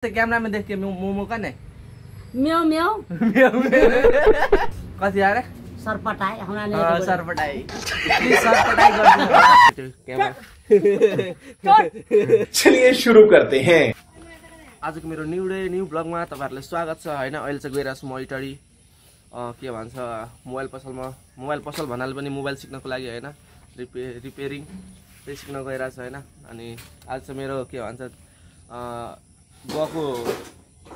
Camera में देख के मोमो का नहीं म्याऊ म्याऊ कति यार सरपटाई हमरा ने सरपटाई प्लीज सरपटाई कर दो कैमरा। चलिए शुरू करते हैं। आजको मेरो न्यू ब्लगमा तपाईहरुलाई स्वागत छ हैन। अहिले चाहिँ गइराछु म इटडी के भन्छ मोबाइल पसल भन्नाले पनि मोबाइल सिक्नको लागि हैन रिपेयरिङ त्यही सिक्न गइराछु हैन। अनि आज चाहिँ मेरो के भन्छ गएको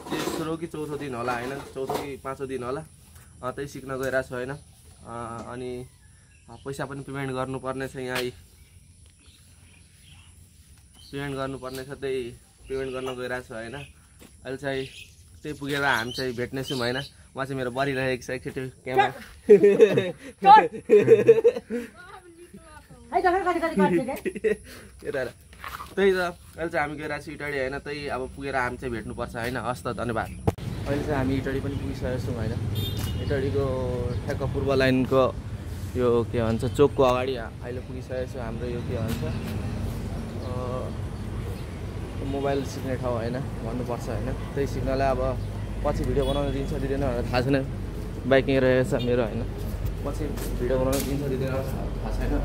तेस्रो कि चौथो दिन होला हैन, चौथो कि पाँचौं दिन होला त्यही सिक्न गइराछु हैन। अनि पैसा पनि पेमेन्ट गर्नुपर्ने छ, यहाँ पेमेन्ट गर्नुपर्ने छ, त्यही पेमेन्ट गर्न गइराछु हैन। अहिले चाहिँ त्यही पुगेर हामी चाहिँ भेट्नेछौँ हैन। उहाँ चाहिँ मेरो बढिरहेको छ एकचोटि क्यामेरा त्यही त। अहिले चाहिँ हामी गइरहेको छु इटडी हैन, त्यही अब पुगेर हामी चाहिँ भेट्नुपर्छ हैन। हस् त, धन्यवाद। अहिले चाहिँ हामी इटडी पनि पुगिसकेको छौँ हैन। इटडीको ठ्याक्क पूर्व लाइनको यो के भन्छ चोकको अगाडि अहिले पुगिसकेको छु। हाम्रो यो के भन्छ मोबाइल सिक्ने ठाउँ हैन भन्नुपर्छ हैन। त्यही सिक्नलाई अब पछि भिडियो बनाउन दिन्छ दिँदैन भनेर थाहा छैन, बाइकिङ रहेछ मेरो हैन। पछि भिडियो बनाउन दिन्छ दिँदैन थाहा छैन।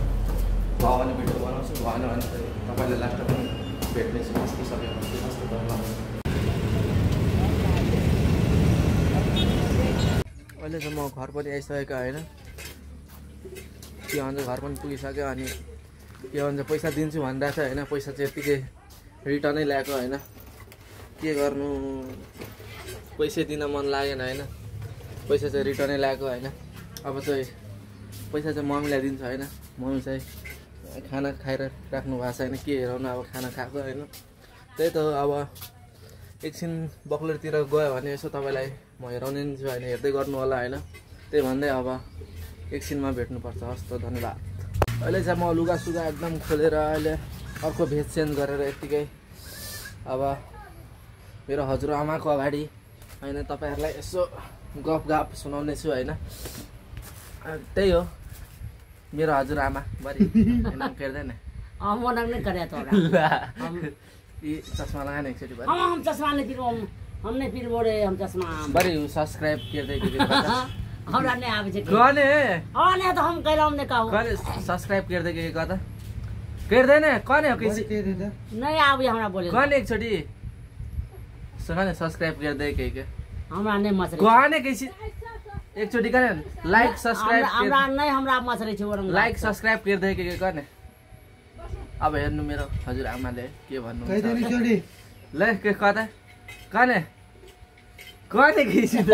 भयो भने भिडियो बनाउँछु, भएन भने तपाईँले लास्टमा पनि भेट्नेछु निस्किसकेपछि। अहिले चाहिँ म घर पनि आइसकेको होइन, के भन्छ घर पनि पुगिसक्यो। अनि के भन्छ पैसा दिन्छु भनिरहेको छ होइन, पैसा चाहिँ यत्तिकै रिटर्नै ल्याएको होइन। के गर्नु, पैसा दिन मन लागेन होइन, पैसा चाहिँ रिटर्नै ल्याएको होइन। अब चाहिँ पैसा चाहिँ मम्मीलाई दिन्छ होइन। मम्मी चाहिँ खाना खाएर राख्नु भएको छैन, के हेराउनु अब खाना खाएको होइन। त्यही त अब एकछिन बक्लरतिर गयो भने यसो तपाईँलाई म हेराउने नि छु होइन, हेर्दै गर्नु होला होइन। त्यही भन्दै अब एकछिनमा भेट्नुपर्छ। हस् त, धन्यवाद। अहिले चाहिँ म लुगासुगा एकदम खोलेर अहिले अर्को भेष चेन्ज गरेर यत्तिकै अब मेरो हजुरआमाको अगाडि होइन तपाईँहरूलाई यसो गफ सुनाउने छु होइन। त्यही हो मेरो हजुरआमा बरी हेर्दैन चस्मा लगाएन एकचोटि बरी सब्सक्राइब सब्सक्राइब एकचोटि सब्सक्राइब एकचोटि करे लाइक सब्सक्राइब लाइक सब्सक्राइब गर्दै के गर्ने। अब हेर्नु मेरो हजुरआमाले के भन्नु ल के कता कने कने खिसी त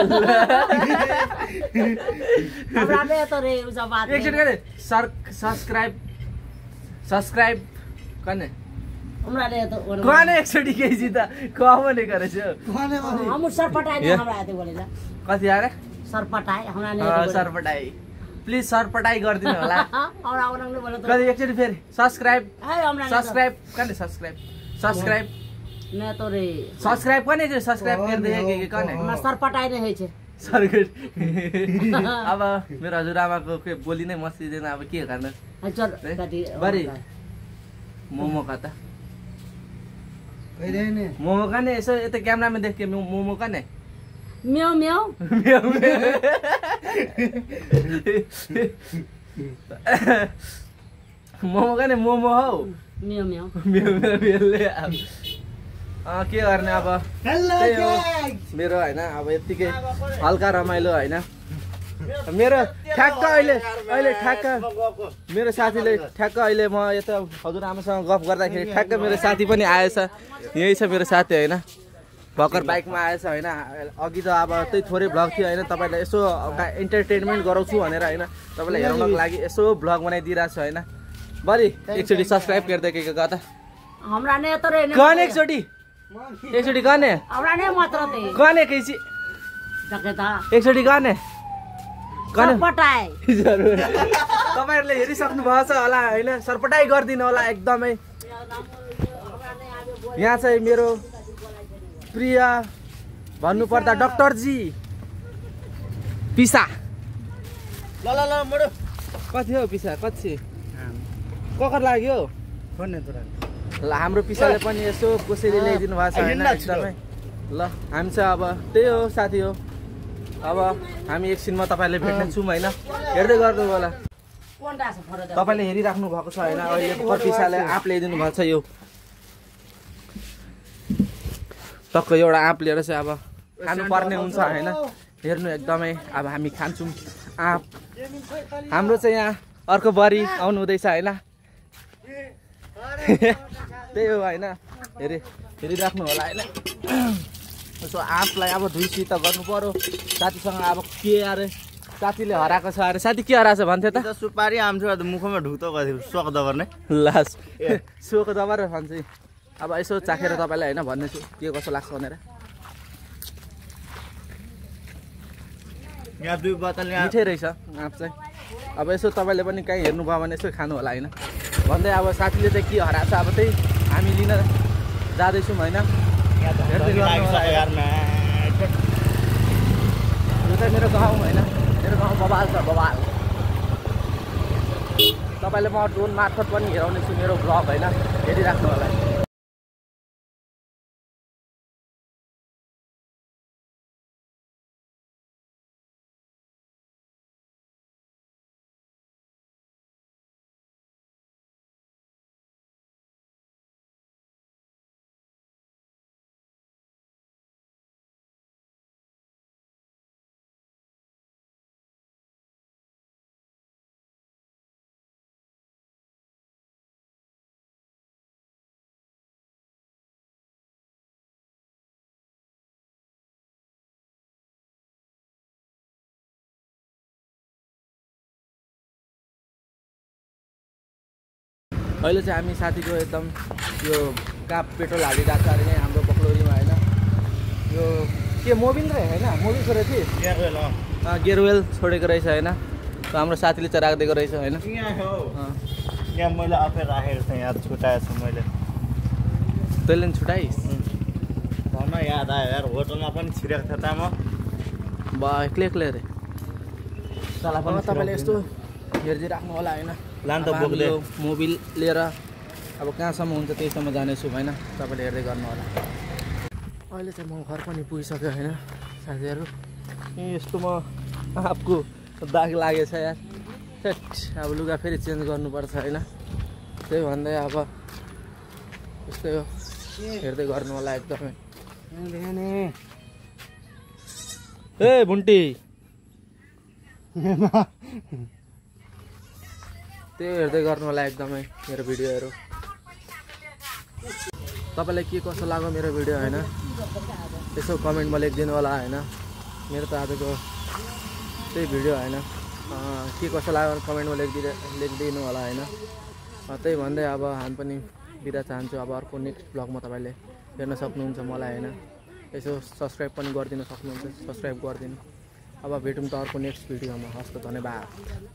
एकचोटि करे सब्सक्राइब कने कने एकचोटि केसी त कमने गरेछ कति यार सरपटाई प्लिज सरपटाई गरिदिनु होला। कति एकचोटि फेरि सब्सक्राइब कने सब्सक्राइब कने सब्सक्राइब गर्दै के कने सरपटाई नै हैछ अब मेरो हजुरआमाको के बोली नै मस्तिदैन। अब के गर्न बरी मोमो कता मोमो कने यसो यता क्यामेरामा देख के मोमो कने म्याऊ म्याऊ मोमो कने मोमो हौ म्याऊ म्याऊ के गर्ने अब मेरो होइन। अब यत्तिकै हल्का रमाइलो होइन। मेरो ठ्याक्क अहिले ठ्याक्क मेरो साथीले ठ्याक्क अहिले म यता हजुरआमासँग गफ गर्दाखेरि ठ्याक्क मेरो साथी पनि आएछ। यही छ मेरो साथी होइन, भर्खर बाइकमा आएछ होइन। अघि त अब त्यही थोरै भ्लग थियो होइन, तपाईँलाई यसो इन्टरटेनमेन्ट गराउँछु भनेर होइन, तपाईँलाई हेराउनको लागि यसो भ्लग बनाइदिइरहेको छु होइन। बरी एकचोटि सब्सक्राइब गर्दै के कता कने एकचोटि गर्ने कने कैसी एकचोटि गर्ने तपाईँहरूले हेरिसक्नु भएको छ होला होइन। सरपटाई गरिदिनु होला एकदमै। यहाँ चाहिँ मेरो प्रिय भन्नुपर्दा डाक्टरजी पिसा ल कति हो पिसा कति ककर लाग्यो ल हाम्रो पिसाले पनि यसो कसरी ल्याइदिनु भएको छ हैन एकदमै ल हामी चाहिँ अब त्यही हो साथी हो। अब हामी एकछिनमा तपाईँले भेट्ने छौँ होइन, हेर्दै गर्नु होला। तपाईँले हेरिराख्नु भएको छ होइन, अहिले पिसाले आँप ल्याइदिनु भएको छ। यो टक्क एउटा आँप लिएर चाहिँ अब खानुपर्ने हुन्छ होइन। हेर्नु एकदमै अब हामी खान्छौँ आँप। हाम्रो चाहिँ यहाँ अर्को बरी आउनु हुँदैछ होइन, त्यही हो होइन। हेरिराख्नु होला होइन। यसो आँपलाई अब धुइसी त गर्नु पर्यो। साथीसँग अब के अरे साथीले हराएको छ अरे। साथी के हराएको छ भन्थ्यो त? सुपारी आम छ मुखमा ढुक्तो गर्थ्यो सोक दबर्ने लास सोक दबार भन्छ। अब यसो चाखेर तपाईँलाई होइन भन्नेछु के कसो लाग्छ भनेर। यहाँ 2 बोतल मिठै रहेछ आँप चाहिँ। अब यसो तपाईँले पनि कहीँ हेर्नुभयो भने यसो खानु होला होइन भन्दै। अब साथीले चाहिँ के हराएको छ अब त्यही हामी लिन जाँदैछौँ होइन। यो चाहिँ मेरो गाउँ होइन, मेरो गाउँ बबाल छ बबाल। तपाईँले म ड्रोन मार्फत पनि हेराउने छु मेरो ब्लग होइन, हेरिराख्नु होला। अहिले चाहिँ हामी साथीको एकदम यो काप पेट्रोल हालिरहेको छ अरे यहाँ हाम्रो बक्लोरीमा होइन। यो के मोबिल र होइन, मोबिल छोडेको थिएँ गेयरवेल छोडेको रहेछ होइन। हाम्रो साथीले चाहिँ राखिदिएको रहेछ होइन। यहाँ मैले आफै राखेको छु, यहाँ छुट्याएको छु मैले। तैँले पनि छुट्याइस्? भन याद आयो यार, होटलमा पनि छिरेको थियो त म बा एक्लै अरे। तपाईँले यस्तो हेरिदिइराख्नु होला होइन। लान्त बोक्दै मोबिल लिएर अब कहाँसम्म हुन्छ त्यहीसम्म जानेछु होइन, तपाईँले हेर्दै गर्नु होला। अहिले चाहिँ म घर पनि पुगिसक्यो होइन साथीहरू। यस्तो म आँपको दाग लागेछ यार। अब लुगा फेरि चेन्ज गर्नुपर्छ होइन। त्यही भन्दै अब यस्तै हो, हेर्दै गर्नु होला एकदमै। ए भुन्टी त्यही हेर्दै गर्नु होला एकदमै मेरो भिडियोहरू। तपाईँलाई के कसो लाग्यो मेरो भिडियो होइन, यसो कमेन्टमा लेखिदिनु होला होइन। मेरो त आजको त्यही भिडियो होइन, के कसो लाग्यो कमेन्टमा लेखिदिनु होला होइन। त्यही भन्दै अब हामी पनि बिदा चाहन्छु। अब अर्को नेक्स्ट ब्लगमा तपाईँले हेर्न सक्नुहुन्छ मलाई होइन। यसो सब्सक्राइब पनि गरिदिनु सक्नुहुन्छ, सब्सक्राइब गरिदिनु। अब भेटौँ त अर्को नेक्स्ट भिडियोमा। हस् त, धन्यवाद।